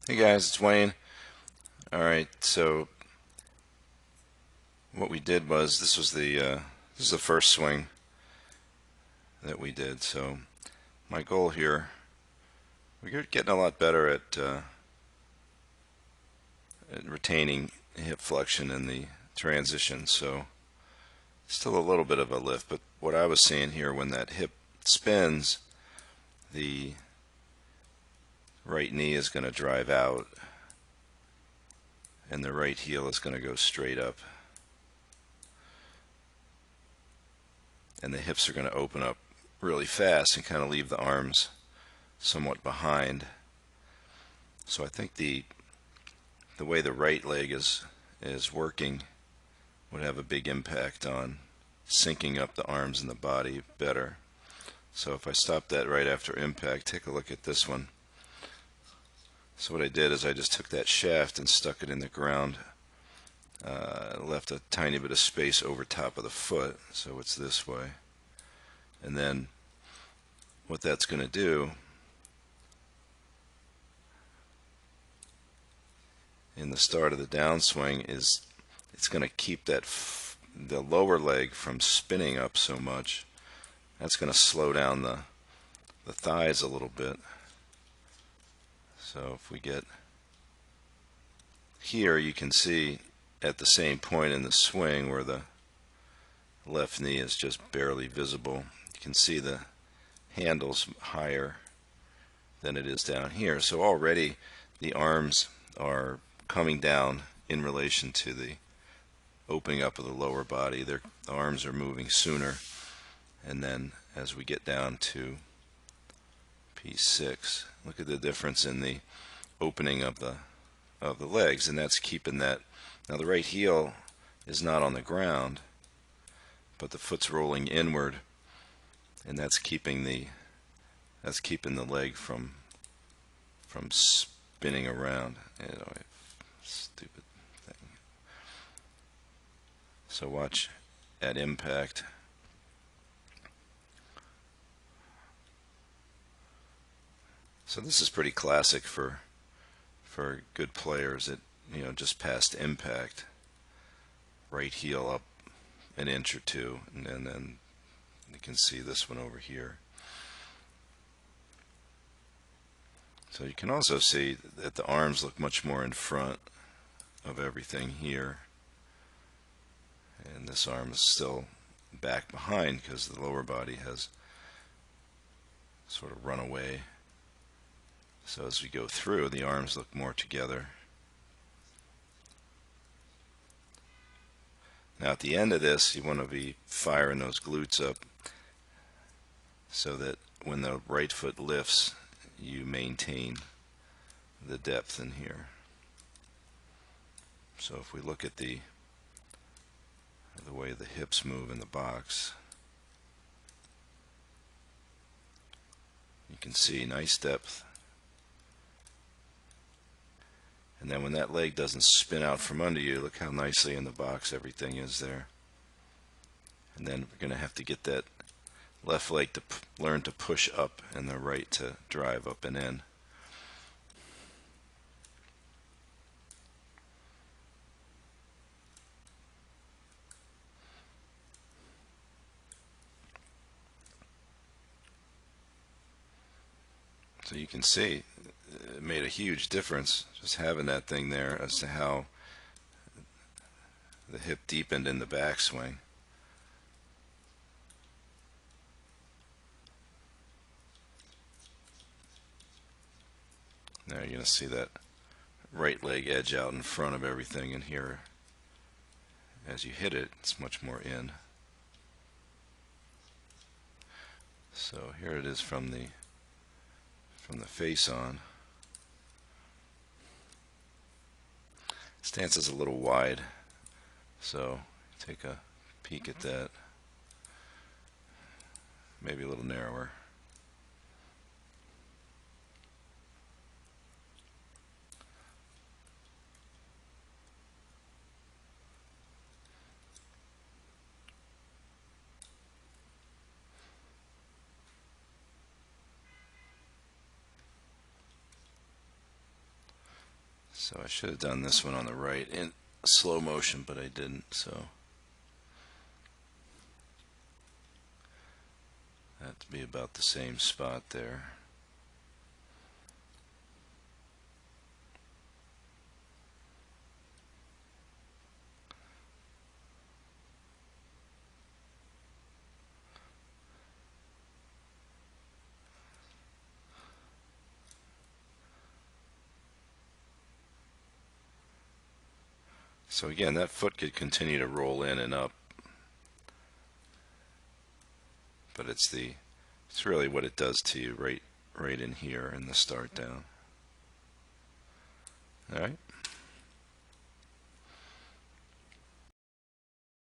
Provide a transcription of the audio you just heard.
Hey guys, it's Wayne. Alright, so what we did was this is the first swing that we did. So my goal here, we're getting a lot better at retaining hip flexion in the transition. So still a little bit of a lift, but what I was seeing here, when that hip spins, the right knee is going to drive out and the right heel is going to go straight up, and the hips are going to open up really fast and kind of leave the arms somewhat behind. So I think the way the right leg is working would have a big impact on syncing up the arms and the body better. So if I stop that right after impact, take a look at this one. So what I did is I just took that shaft and stuck it in the ground, left a tiny bit of space over top of the foot, so it's this way. And then what that's going to do in the start of the downswing is it's going to keep the lower leg from spinning up so much. That's going to slow down the thighs a little bit. So if we get here, you can see at the same point in the swing where the left knee is just barely visible, you can see the handle's higher than it is down here. So already the arms are coming down in relation to the opening up of the lower body. Their arms are moving sooner, and then as we get down to P6, look at the difference in the opening of the legs, and that's keeping that. Now the right heel is not on the ground, but the foot's rolling inward, and that's keeping the leg from spinning around. Stupid thing. So watch at impact. So this is pretty classic for good players. It, just past impact, right heel up an inch or two, and then you can see this one over here. So you can also see that the arms look much more in front of everything here, and this arm is still back behind because the lower body has sort of run away. So as we go through, the arms look more together. Now at the end of this, you want to be firing those glutes up so that when the right foot lifts, you maintain the depth in here. So if we look at the way the hips move in the box, you can see nice depth. And then when that leg doesn't spin out from under you, look how nicely in the box everything is there. And then we're going to have to get that left leg to learn to push up and the right to drive up and in. So you can see it made a huge difference just having that thing there as to how the hip deepened in the backswing. Now you're going to see that right leg edge out in front of everything, and here as you hit it, it's much more in. So here it is from the face on. Stance is a little wide, so take a peek at that. Maybe a little narrower. So I should have done this one on the right in slow motion, but I didn't, so that'd be about the same spot there. So again, that foot could continue to roll in and up, but it's really what it does to you right in here in the start down. All right.